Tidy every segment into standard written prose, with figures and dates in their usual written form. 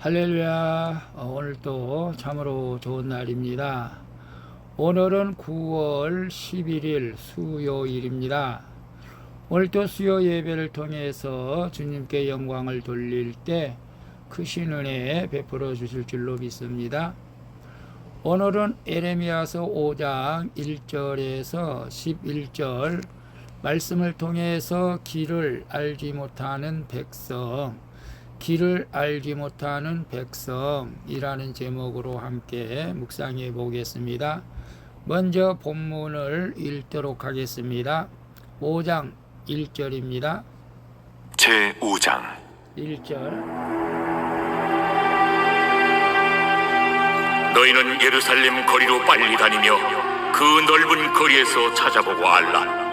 할렐루야. 오늘 또 참으로 좋은 날입니다. 오늘은 9월 11일 수요일입니다. 오늘 또 수요 예배를 통해서 주님께 영광을 돌릴 때 크신 은혜 베풀어 주실 줄로 믿습니다. 오늘은 에레미야서 5장 1절에서 11절 말씀을 통해서 길을 알지 못하는 백성이라는 제목으로 함께 묵상해 보겠습니다. 먼저 본문을 읽도록 하겠습니다. 5장 1절입니다. 제5장 1절. 너희는 예루살렘 거리로 빨리 다니며 그 넓은 거리에서 찾아보고 알라.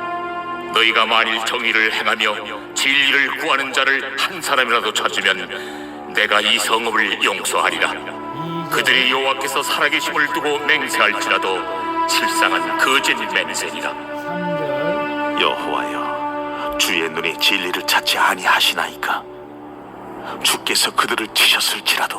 너희가 만일 정의를 행하며 진리를 구하는 자를 한 사람이라도 찾으면 내가 이 성읍을 용서하리라. 그들이 여호와께서 살아계심을 두고 맹세할지라도 실상은 거짓 맹세니라. 3절. 여호와여, 주의 눈이 진리를 찾지 아니하시나이까? 주께서 그들을 치셨을지라도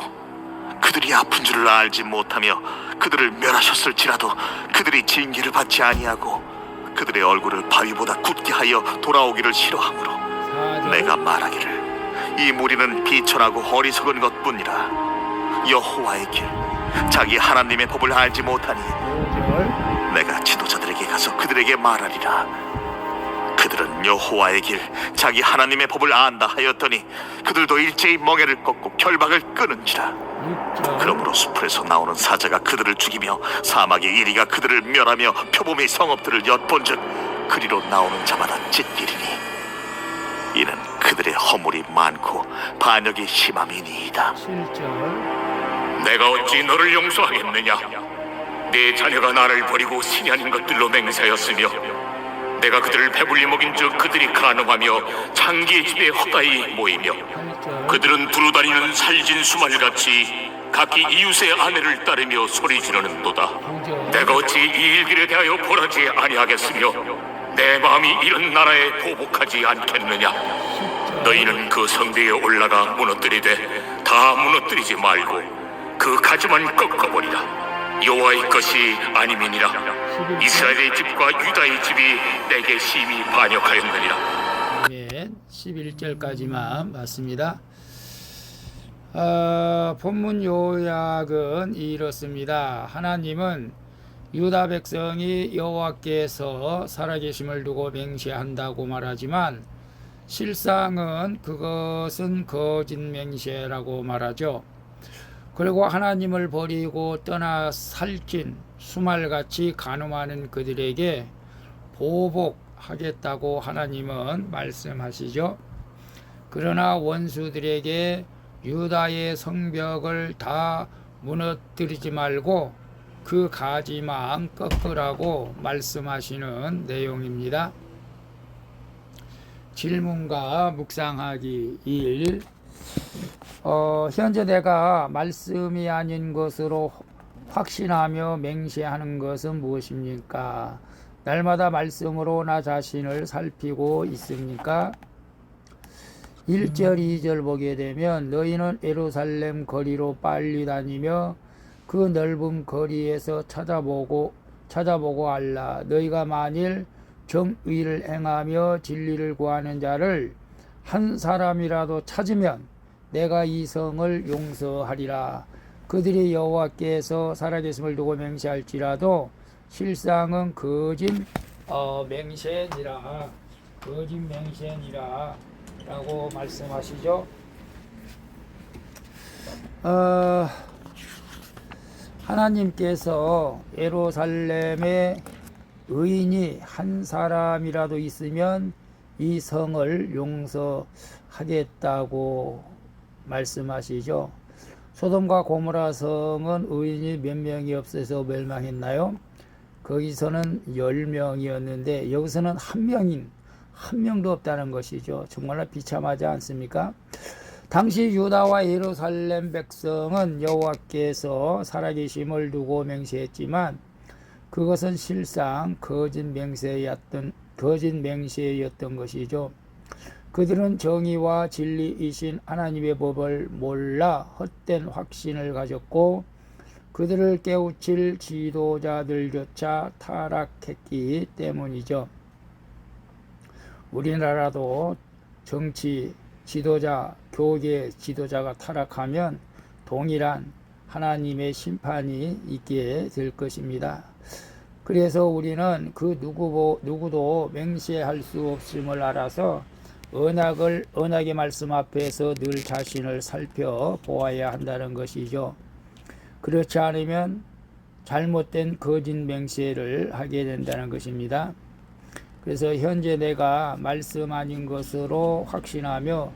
그들이 아픈 줄을 알지 못하며 그들을 멸하셨을지라도 그들이 징계를 받지 아니하고 그들의 얼굴을 바위보다 굳게 하여 돌아오기를 싫어하므로 4절. 내가 말하기를 이 무리는 비천하고 어리석은 것뿐이라. 여호와의 길, 자기 하나님의 법을 알지 못하니 5절. 내가 지도자들에게 가서 그들에게 말하리라. 그들은 여호와의 길, 자기 하나님의 법을 안다 하였더니 그들도 일제히 멍에를 꺾고 결박을 끊은지라. 6절. 그러므로 숲에서 나오는 사자가 그들을 죽이며 사막의 이리가 그들을 멸하며 표범의 성읍들을 엿본즉 그리로 나오는 자마다 찢기리니 이는 그들의 허물이 많고 반역이 심함이니이다. 7절. 내가 어찌 너를 용서하겠느냐? 내 자녀가 나를 버리고 신이 아닌 것들로 맹세하였으며 내가 그들을 배불리 먹인 즉 그들이 간음하며 창기의 집에 헛다이 모이며 8절. 그들은 두루다니는 살진 수말같이 각기 이웃의 아내를 따르며 소리 지르는도다. 9절. 내가 어찌 이 일들에 대하여 벌하지 아니하겠으며 내 마음이 이런 나라에 보복하지 않겠느냐? 너희는 그 성대에 올라가 무너뜨리되 다 무너뜨리지 말고 그 가지만 꺾어버리라. 여호와의 것이 아님이니라. 이스라엘의 집과 유다의 집이 내게 심히 반역하였느니라. 아멘. 11절까지만 맞습니다. 본문 요약은 이렇습니다. 하나님은 유다 백성이 여호와께서 살아계심을 두고 맹세한다고 말하지만 실상은 그것은 거짓 맹세라고 말하죠. 그리고 하나님을 버리고 떠나 살찐 수말같이 간음하는 그들에게 보복하겠다고 하나님은 말씀하시죠. 그러나 원수들에게 유다의 성벽을 다 무너뜨리지 말고 그 가지만 꺾으라고 말씀하시는 내용입니다. 질문과 묵상하기 1. 현재 내가 말씀이 아닌 것으로 확신하며 맹세하는 것은 무엇입니까? 날마다 말씀으로 나 자신을 살피고 있습니까? 1절 2절 보게 되면 너희는 예루살렘 거리로 빨리 다니며 그 넓은 거리에서 찾아보고 알라. 너희가 만일 정의를 행하며 진리를 구하는 자를 한 사람이라도 찾으면 내가 이 성을 용서하리라. 그들이 여호와께서 살아계심을 두고 맹세할지라도 실상은 거짓 맹세니라 라고 말씀하시죠. 하나님께서 예루살렘에 의인이 한 사람이라도 있으면 이 성을 용서하겠다고 말씀하시죠. 소돔과 고모라 성은 의인이 몇 명이 없어서 멸망했나요? 거기서는 10명이었는데 여기서는 한 명도 없다는 것이죠. 정말로 비참하지 않습니까? 당시 유다와 예루살렘 백성은 여호와께서 살아계심을 두고 맹세했지만 그것은 실상 거짓 맹세였던 것이죠. 그들은 정의와 진리이신 하나님의 법을 몰라 헛된 확신을 가졌고 그들을 깨우칠 지도자들조차 타락했기 때문이죠. 우리나라도 정치 지도자, 교계 지도자가 타락하면 동일한 하나님의 심판이 있게 될 것입니다. 그래서 우리는 그 누구도 맹세할 수 없음을 알아서 언약의 말씀 앞에서 늘 자신을 살펴보아야 한다는 것이죠. 그렇지 않으면 잘못된 거짓 맹세를 하게 된다는 것입니다. 그래서 현재 내가 말씀 아닌 것으로 확신하며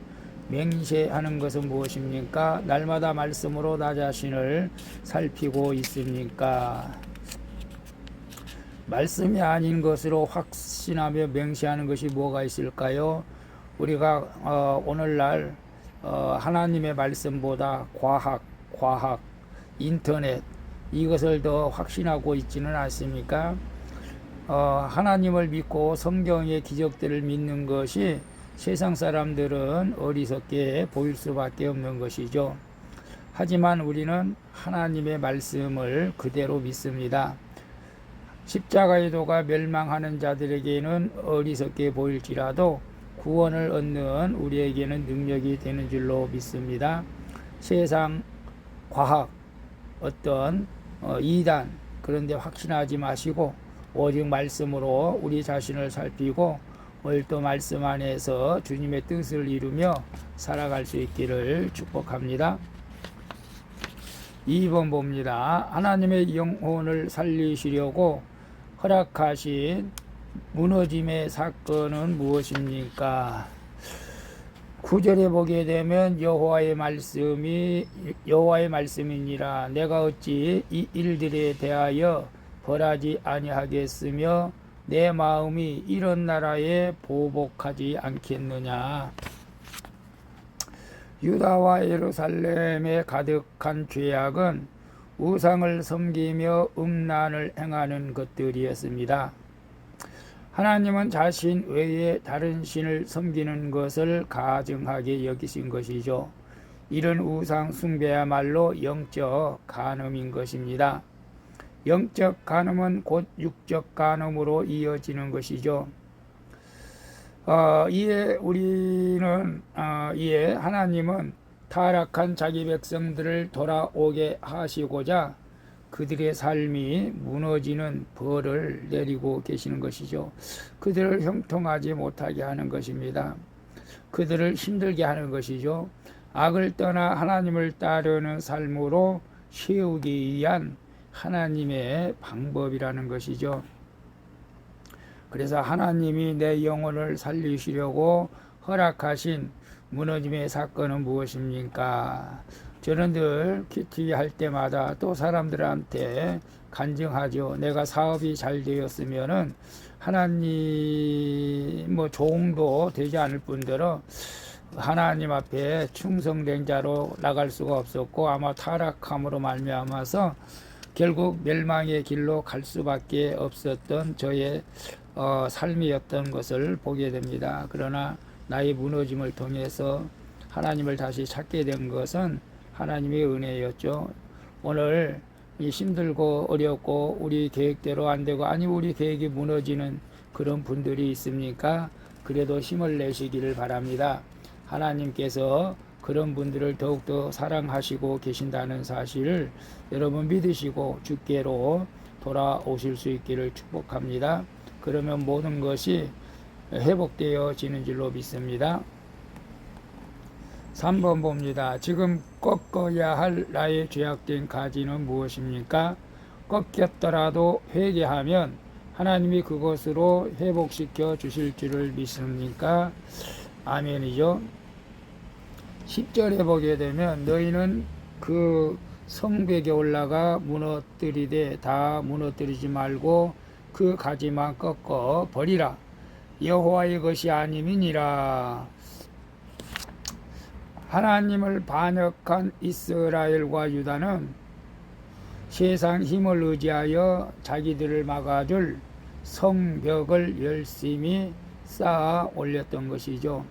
맹세하는 것은 무엇입니까? 날마다 말씀으로 나 자신을 살피고 있습니까? 말씀이 아닌 것으로 확신하며 맹세하는 것이 뭐가 있을까요? 우리가 오늘날 하나님의 말씀보다 과학, 인터넷 이것을 더 확신하고 있지는 않습니까? 하나님을 믿고 성경의 기적들을 믿는 것이 세상 사람들은 어리석게 보일 수밖에 없는 것이죠. 하지만 우리는 하나님의 말씀을 그대로 믿습니다. 십자가의 도가 멸망하는 자들에게는 어리석게 보일지라도 구원을 얻는 우리에게는 능력이 되는 줄로 믿습니다. 세상 과학 어떤 이단 그런 데 확신하지 마시고 오직 말씀으로 우리 자신을 살피고 오늘도 말씀 안에서 주님의 뜻을 이루며 살아갈 수 있기를 축복합니다. 2번 봅니다. 하나님의 영혼을 살리시려고 허락하신 무너짐의 사건은 무엇입니까? 9절에 보게 되면 여호와의 말씀이니라. 내가 어찌 이 일들에 대하여 벌하지 아니하겠으며 내 마음이 이런 나라에 보복하지 않겠느냐. 유다와 예루살렘에 가득한 죄악은 우상을 섬기며 음란을 행하는 것들이었습니다. 하나님은 자신 외에 다른 신을 섬기는 것을 가증하게 여기신 것이죠. 이런 우상 숭배야말로 영적 간음인 것입니다. 영적 간음은 곧 육적 간음으로 이어지는 것이죠. 이에 하나님은 타락한 자기 백성들을 돌아오게 하시고자 그들의 삶이 무너지는 벌을 내리고 계시는 것이죠. 그들을 형통하지 못하게 하는 것입니다. 그들을 힘들게 하는 것이죠. 악을 떠나 하나님을 따르는 삶으로 세우기 위한 하나님의 방법이라는 것이죠. 그래서 하나님이 내 영혼을 살리시려고 허락하신 무너짐의 사건은 무엇입니까? 저는 늘 큐티 할 때마다 또 사람들한테 간증하죠. 내가 사업이 잘 되었으면은 하나님 종도 되지 않을 뿐더러 하나님 앞에 충성된 자로 나갈 수가 없었고 아마 타락함으로 말미암아서 결국 멸망의 길로 갈 수밖에 없었던 저의 삶이었던 것을 보게 됩니다. 그러나 나의 무너짐을 통해서 하나님을 다시 찾게 된 것은 하나님의 은혜였죠. 오늘 이 힘들고 어렵고 우리 계획대로 안 되고 우리 계획이 무너지는 그런 분들이 있습니까? 그래도 힘을 내시기를 바랍니다. 하나님께서 그런 분들을 더욱더 사랑하시고 계신다는 사실을 여러분 믿으시고 주께로 돌아오실 수 있기를 축복합니다. 그러면 모든 것이 회복되어지는 줄로 믿습니다. 3번 봅니다. 지금 꺾어야 할 나의 죄악된 가지는 무엇입니까? 꺾였더라도 회개하면 하나님이 그것으로 회복시켜 주실 줄을 믿습니까? 아멘이죠. 10절에 보게 되면 너희는 그 성벽에 올라가 무너뜨리되 다 무너뜨리지 말고 그 가지만 꺾어 버리라. 여호와의 것이 아님이니라. 하나님을 반역한 이스라엘과 유다는 세상 힘을 의지하여 자기들을 막아줄 성벽을 열심히 쌓아 올렸던 것이죠.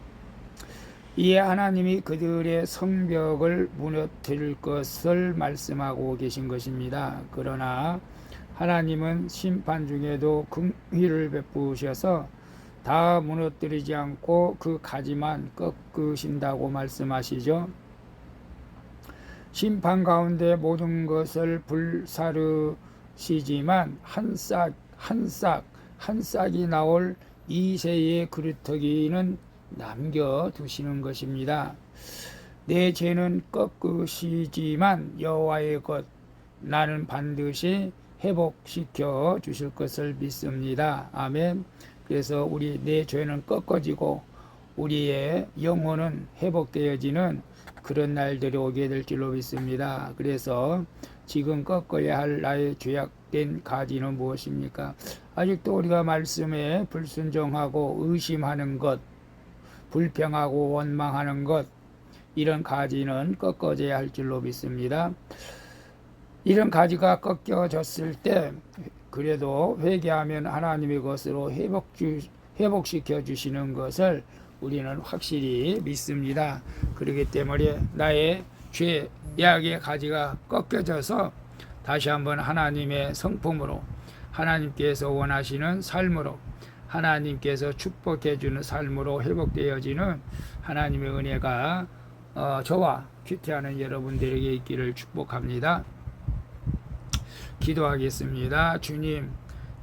이에 하나님이 그들의 성벽을 무너뜨릴 것을 말씀하고 계신 것입니다. 그러나 하나님은 심판 중에도 긍휼을 베푸셔서 다 무너뜨리지 않고 그 가지만 꺾으신다고 말씀하시죠. 심판 가운데 모든 것을 불사르시지만 한 싹이 나올 이새의 그루터기는 남겨두시는 것입니다. 내 죄는 꺾으시지만 여호와의 것 나는 반드시 회복시켜 주실 것을 믿습니다. 아멘. 그래서 우리 내 죄는 꺾어지고 우리의 영혼은 회복되어지는 그런 날들이 오게 될 줄로 믿습니다. 그래서 지금 꺾어야 할 나의 죄악된 가지는 무엇입니까? 아직도 우리가 말씀에 불순종하고 의심하는 것, 불평하고 원망하는 것, 이런 가지는 꺾어져야 할 줄로 믿습니다. 이런 가지가 꺾여졌을 때 그래도 회개하면 하나님의 것으로 회복시켜 주시는 것을 우리는 확실히 믿습니다. 그렇기 때문에 나의 죄악의 가지가 꺾여져서 다시 한번 하나님의 성품으로, 하나님께서 원하시는 삶으로, 하나님께서 축복해 주는 삶으로 회복되어지는 하나님의 은혜가 저와 큐티하는 여러분들에게 있기를 축복합니다. 기도하겠습니다. 주님,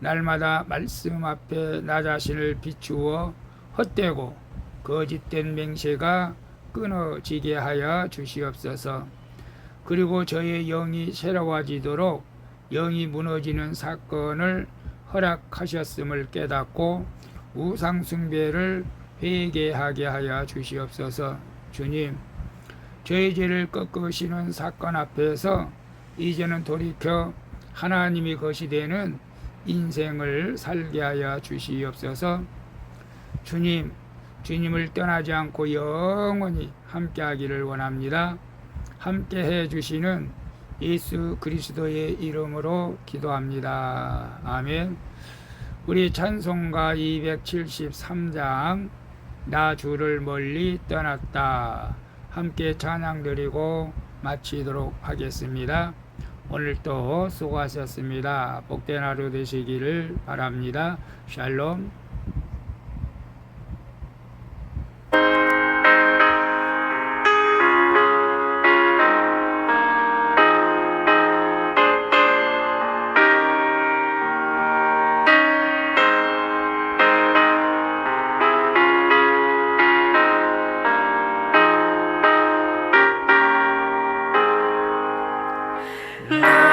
날마다 말씀 앞에 나 자신을 비추어 헛되고 거짓된 맹세가 끊어지게 하여 주시옵소서. 그리고 저의 영이 새로워지도록 영이 무너지는 사건을 허락하셨음을 깨닫고 우상 숭배를 회개하게 하여 주시옵소서. 주님, 저의 죄를 꺾으시는 사건 앞에서 이제는 돌이켜 하나님이 것이 되는 인생을 살게 하여 주시옵소서. 주님, 주님을 떠나지 않고 영원히 함께하기를 원합니다. 함께해 주시는 예수 그리스도의 이름으로 기도합니다. 아멘. 우리 찬송가 273장 나 주를 멀리 떠났다 함께 찬양 드리고 마치도록 하겠습니다. 오늘도 수고하셨습니다. 복된 하루 되시기를 바랍니다. 샬롬. 나